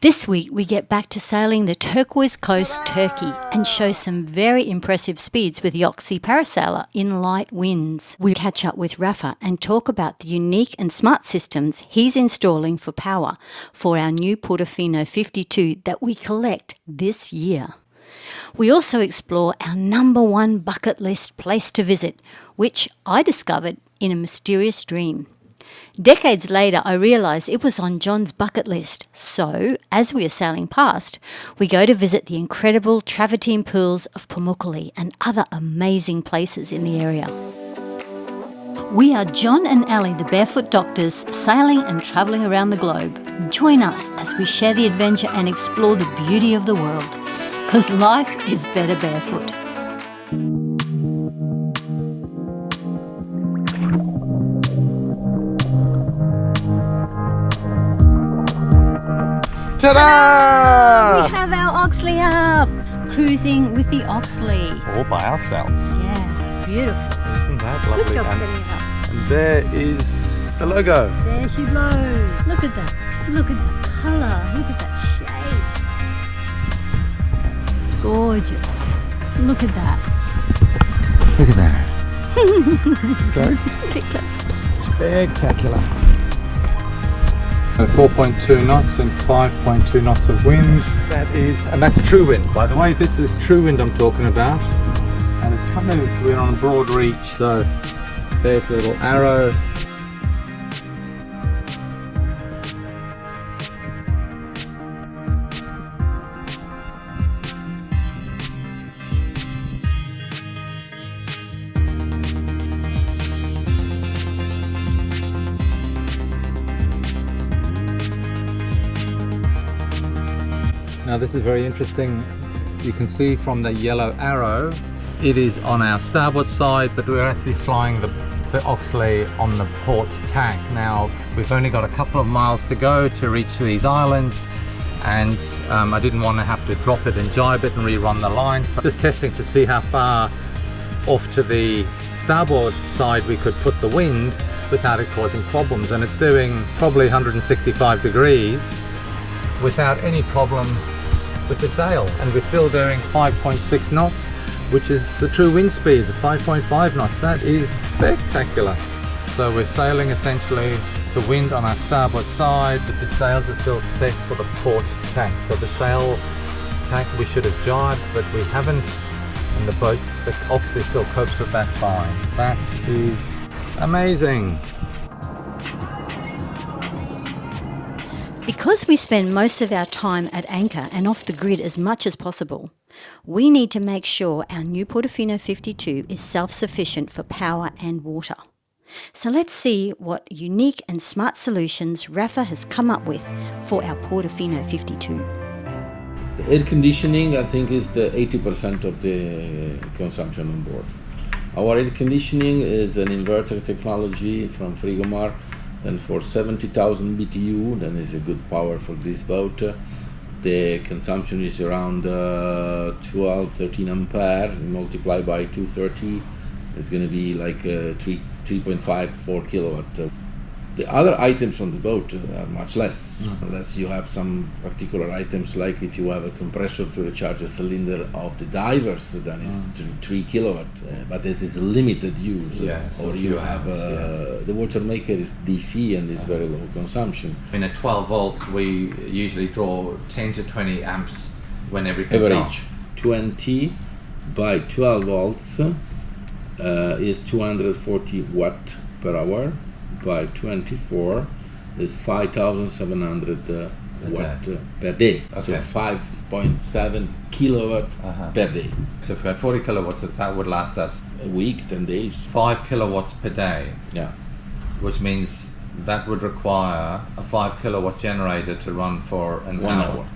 This week we get back to sailing the turquoise coast Turkey and show some very impressive speeds with the Oxley Parasailor in light winds. We catch up with Rafa and talk about the unique and smart systems he's installing for power for our new Portofino 52 that we collect this year. We also explore our number one bucket list place to visit, which I discovered in a mysterious dream. Decades later, I realised it was on John's bucket list. So, as we are sailing past, we go to visit the incredible travertine pools of Pamukkale and other amazing places in the area. We are John and Ali, the Barefoot Doctors, sailing and travelling around the globe. Join us as we share the adventure and explore the beauty of the world. Because life is better barefoot. Ta-da! We have our Oxley up, cruising with the Oxley. All by ourselves. Yeah, it's beautiful. Isn't that lovely? Good job setting it up. And there is the logo. There she blows. Look at that. Look at the colour. Look at that shape. Gorgeous. Look at that. Look at that. Close? A bit close. Spectacular. 4.2 knots and 5.2 knots of wind. And that's true wind. By the way, this is true wind I'm talking about. And it's we're on a broad reach, so there's a little arrow. Now this is very interesting. You can see from the yellow arrow, it is on our starboard side, but we're actually flying the Oxley on the port tack. Now we've only got a couple of miles to go to reach these islands, and I didn't want to have to drop it and jibe it and rerun the line. So just testing to see how far off to the starboard side we could put the wind without it causing problems, and it's doing probably 165 degrees without any problem with the sail, and we're still doing 5.6 knots, which is the true wind speed, 5.5 knots. That is spectacular. So we're sailing essentially the wind on our starboard side, but the sails are still set for the port tack. So the sail tack we should have jibed, but we haven't, and the Oxley still copes with that fine. That is amazing. Because we spend most of our time at anchor and off the grid as much as possible, we need to make sure our new Portofino 52 is self-sufficient for power and water. So let's see what unique and smart solutions Rafa has come up with for our Portofino 52. The air conditioning, I think, is the 80% of the consumption on board. Our air conditioning is an inverter technology from Frigomar. And for 70,000 BTU, then is a good power for this boat. The consumption is around 13 ampere, multiplied by 230, it's going to be like 3.5-4 kilowatt. The other items on the boat are much less, unless you have some particular items, like if you have a compressor to recharge a cylinder of the divers, then it's 3 kilowatt, but it is limited use. Or you have the water maker is DC and is very low consumpmption. In a 12 volts, we usually draw 10 to 20 amps when everything's average. 20 by 12 volts is 240 watt per hour. By 24 is 5,700 watt per day. Okay. So 5.7 kilowatt per day. So if we had 40 kilowatts, that would last us a week, 10 days. 5 kilowatts per day. Yeah. Which means that would require a 5 kilowatt generator to run for an 1 hour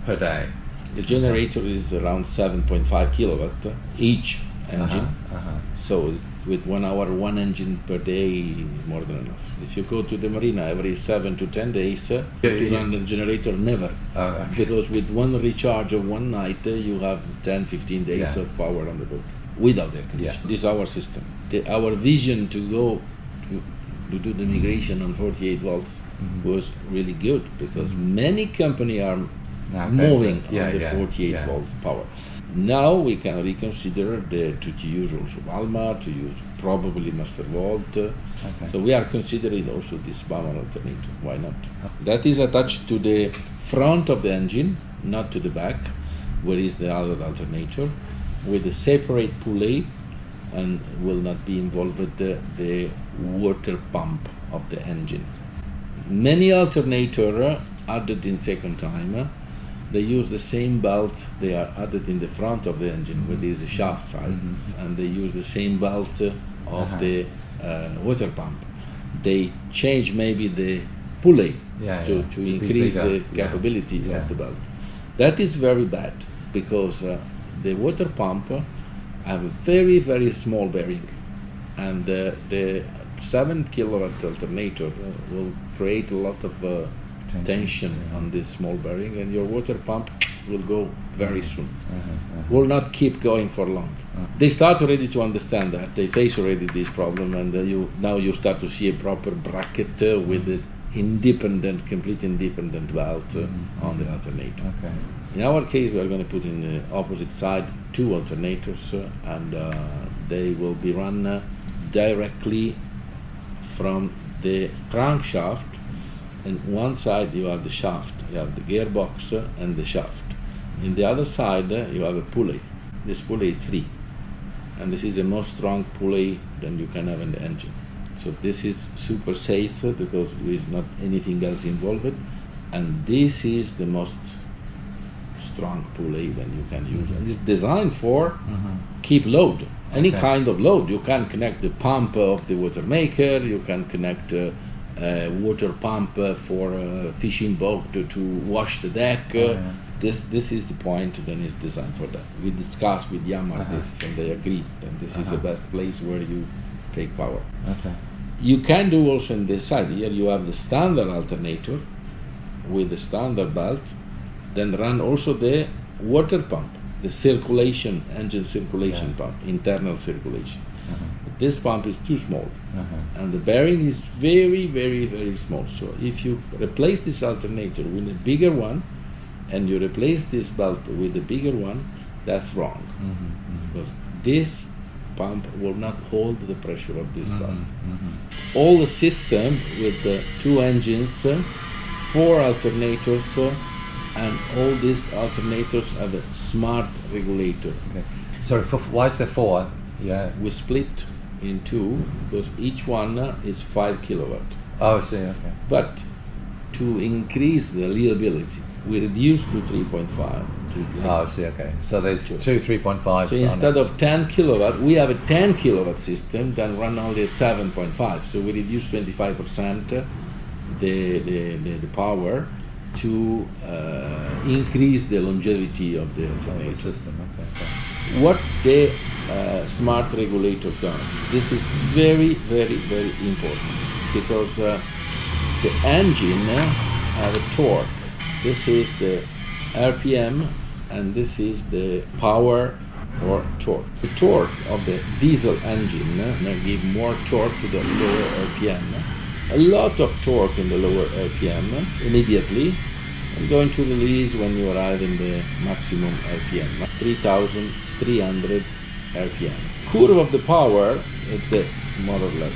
per day. The generator is around 7.5 kilowatt each engine. So with 1 hour, one engine per day, more than enough. If you go to the marina every 7 to 10 days, to run the generator, never. Because with one recharge of one night, you have 10-15 days of power on the boat without air conditioning. This is our system. Our vision to go to do the migration on 48 volts was really good, because many companies are Now, moving yeah, on the yeah, 48 yeah. volts power. Now we can reconsider to use also Alma, to use probably Master Volt. So we are considering also this Baumann alternator. Why not? That is attached to the front of the engine, not to the back, where is the other alternator, with a separate pulley, and will not be involved with the water pump of the engine. Many alternator added in second time, they use the same belt they are added in the front of the engine, where there is the shaft side, and they use the same belt of the water pump. They change maybe the pulley to increase the capability of the belt. That is very bad, because the water pump have a very, very small bearing, and the 7 kilowatt alternator will create a lot of tension on this small bearing, and your water pump will go very soon. Will not keep going for long. They start already to understand that. They face already this problem, and now you start to see a proper bracket with the complete independent belt on the alternator. In our case, we are going to put in the opposite side 2 alternators, and they will be run directly from the crankshaft. And one side you have the shaft, you have the gearbox and the shaft. In the other side you have a pulley. This pulley is 3, and this is the most strong pulley that you can have in the engine. So this is super safe, because there is not anything else involved, and this is the most strong pulley that you can use. And it's designed for keep load, any kind of load. You can connect the pump of the water maker, you can connect water pump for a fishing boat to wash the deck. This is the point that is designed for that. We discussed with Yamaha this, and they agreed that this is the best place where you take power. You can do also on this side. Here you have the standard alternator with the standard belt, then run also the water pump, the circulation, engine circulation pump, internal circulation. This pump is too small, and the bearing is very, very, very small. So if you replace this alternator with a bigger one, and you replace this belt with a bigger one, that's wrong, because this pump will not hold the pressure of this belt. All the system with the 2 engines, 4 alternators, and all these alternators have a smart regulator. Sorry, why is there 4? Yeah. We split in 2 because each one is 5 kilowatt. Oh, I see. But to increase the reliability, we reduced to 3.5. Oh, I see. So there's 2 3.5. So instead of 10 kilowatt, we have a 10 kilowatt system that run only at 7.5. So we reduced 25% the power to increase the longevity of the alternator system. What the smart regulator does, this is very, very, very important, because the engine has a torque. This is the RPM, and this is the power or torque. The torque of the diesel engine may give more torque to the lower RPM. A lot of torque in the lower RPM immediately, and going to release when you arrive in the maximum RPM, 3,300 RPM. Curve of the power is this, more or less.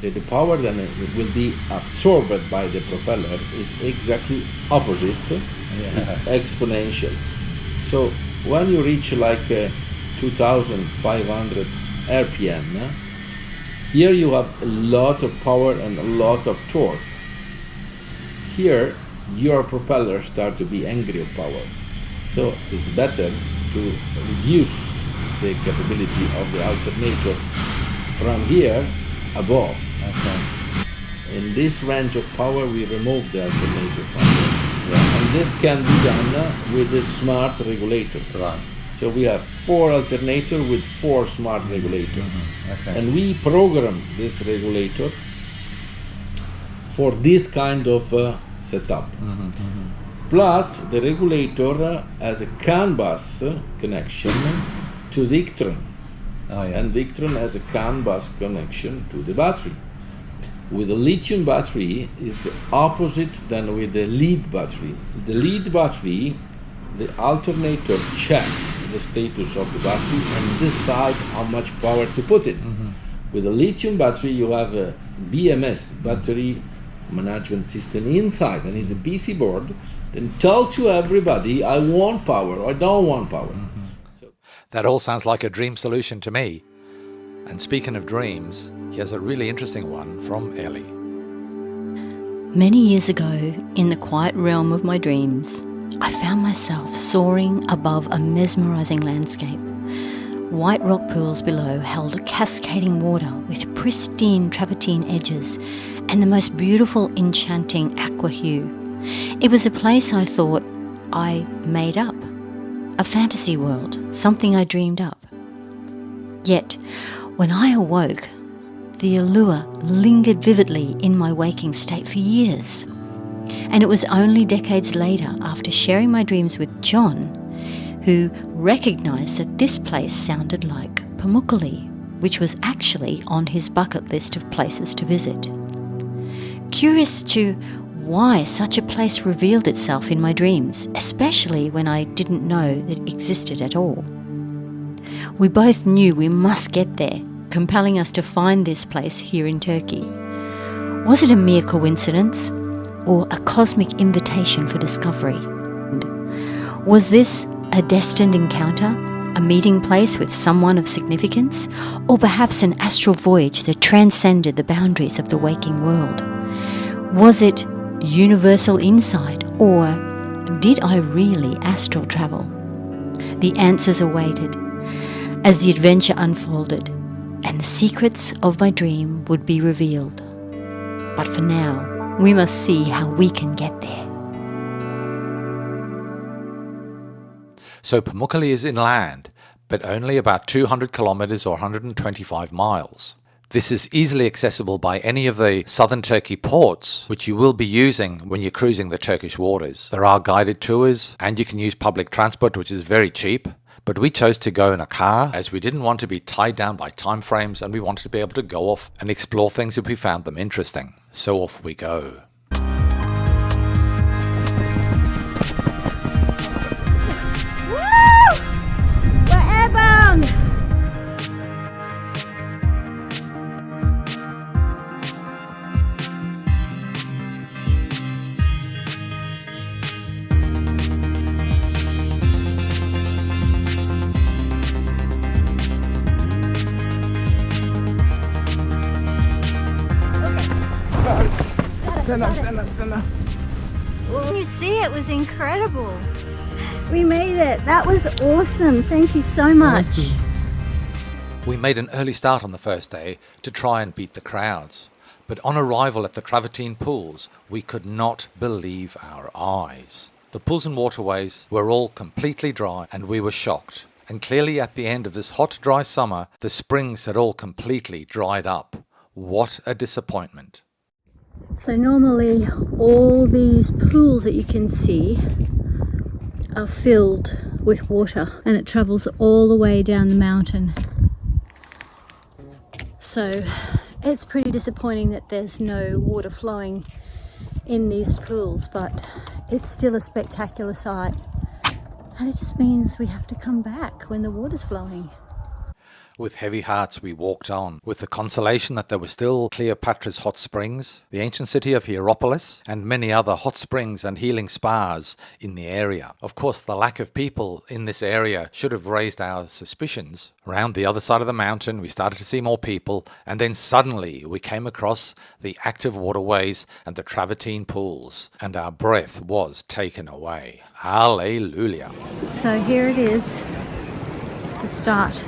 The power that will be absorbed by the propeller is exactly opposite, is exponential. So when you reach like 2,500 RPM, here you have a lot of power and a lot of torque. Here, your propeller starts to be angry of power. So it's better to reduce the capability of the alternator from here above. In this range of power, we remove the alternator from here. And this can be done with a smart regulator. So we have 4 alternators with 4 smart regulators. And we program this regulator for this kind of setup. Plus, the regulator has a CAN bus connection to Victron. And Victron has a CAN bus connection to the battery. With a lithium battery is the opposite than with the lead battery. The lead battery, the alternator checks the status of the battery and decide how much power to put it. With a lithium battery, you have a BMS, battery management system, inside, and it's a PC board. Then tell to everybody, I want power or I don't want power. So, That all sounds like a dream solution to me. And speaking of dreams, here's a really interesting one from Ellie. Many years ago, in the quiet realm of my dreams, I found myself soaring above a mesmerising landscape. White rock pools below held cascading water with pristine travertine edges and the most beautiful, enchanting aqua hue. It was a place I thought I made up, a fantasy world, something I dreamed up. Yet, when I awoke, the allure lingered vividly in my waking state for years. And it was only decades later, after sharing my dreams with John, who recognised that this place sounded like Pamukkale, which was actually on his bucket list of places to visit. Curious to why such a place revealed itself in my dreams, especially when I didn't know that it existed at all. We both knew we must get there, compelling us to find this place here in Turkey. Was it a mere coincidence or a cosmic invitation for discovery? Was this a destined encounter, a meeting place with someone of significance, or perhaps an astral voyage that transcended the boundaries of the waking world? Was it universal insight, or did I really astral travel? The answers awaited as the adventure unfolded, and the secrets of my dream would be revealed. But for now, we must see how we can get there. So Pamukkale is inland, but only about 200 kilometers or 125 miles. This is easily accessible by any of the southern Turkey ports, which you will be using when you're cruising the Turkish waters. There are guided tours, and you can use public transport, which is very cheap. But we chose to go in a car as we didn't want to be tied down by time frames, and we wanted to be able to go off and explore things if we found them interesting. So off we go. Woo! We're airbound! You see, it was incredible. We made it. That was awesome. Thank you so much. We made an early start on the first day to try and beat the crowds. But on arrival at the travertine pools, we could not believe our eyes. The pools and waterways were all completely dry, and we were shocked. And clearly at the end of this hot, dry summer, the springs had all completely dried up. What a disappointment. So normally all these pools that you can see are filled with water, and it travels all the way down the mountain. So it's pretty disappointing that there's no water flowing in these pools, but it's still a spectacular sight. And it just means we have to come back when the water's flowing. With heavy hearts we walked on, with the consolation that there were still Cleopatra's hot springs, the ancient city of Hierapolis, and many other hot springs and healing spas in the area. Of course, the lack of people in this area should have raised our suspicions. Around the other side of the mountain, we started to see more people, and then suddenly we came across the active waterways and the travertine pools, and our breath was taken away. Hallelujah. So here it is, the start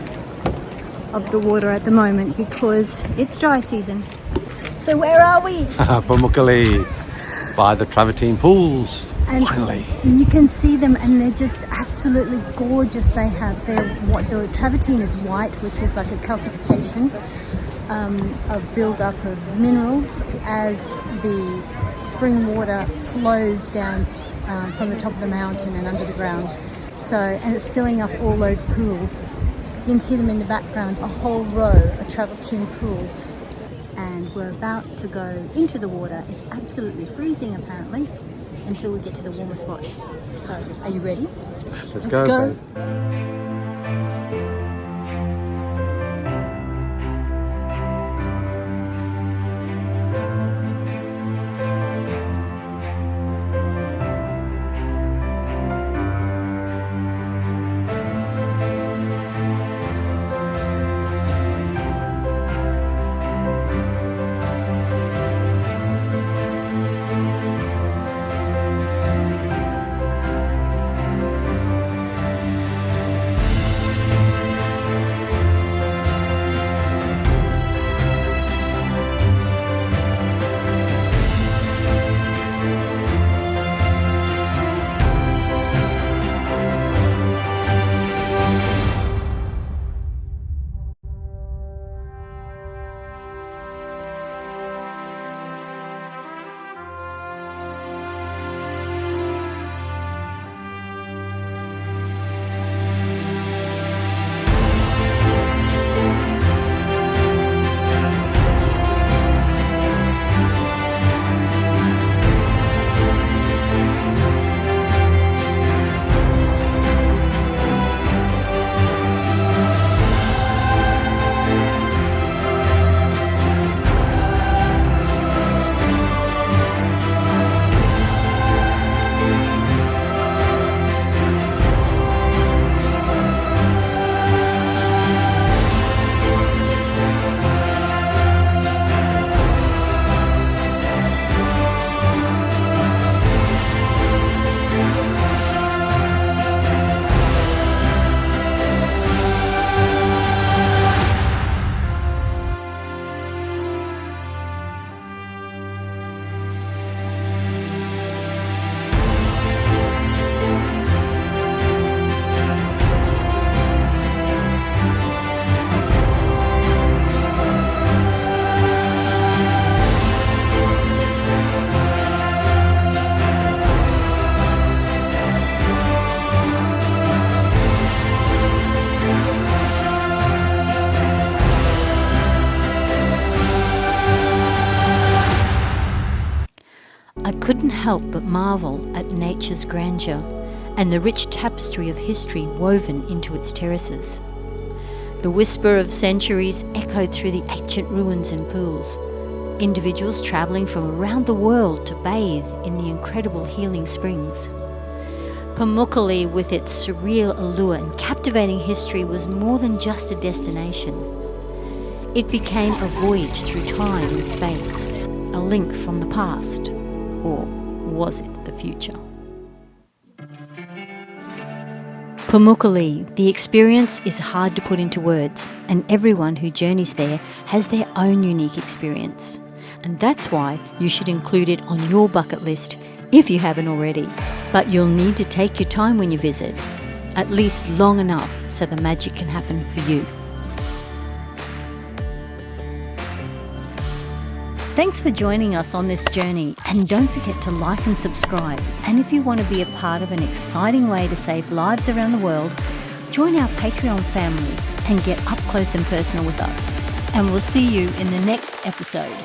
of the water at the moment, because it's dry season. So where are we? Pamukkale, by the travertine pools. And finally. You can see them, and they're just absolutely gorgeous. They have the travertine is white, which is like a calcification of build-up of minerals as the spring water flows down from the top of the mountain and under the ground. So, and it's filling up all those pools. You can see them in the background, a whole row of travertine pools. and we're about to go into the water. It's absolutely freezing apparently until we get to the warmer spot. So, are you ready? Let's go. Babe. I couldn't help but marvel at nature's grandeur and the rich tapestry of history woven into its terraces. The whisper of centuries echoed through the ancient ruins and pools, individuals travelling from around the world to bathe in the incredible healing springs. Pamukkale, with its surreal allure and captivating history, was more than just a destination. It became a voyage through time and space, a link from the past. Or was it the future? Pamukkale, the experience is hard to put into words, and everyone who journeys there has their own unique experience. And that's why you should include it on your bucket list if you haven't already. But you'll need to take your time when you visit, at least long enough so the magic can happen for you. Thanks for joining us on this journey, and don't forget to like and subscribe. And if you want to be a part of an exciting way to save lives around the world, join our Patreon family and get up close and personal with us. And we'll see you in the next episode.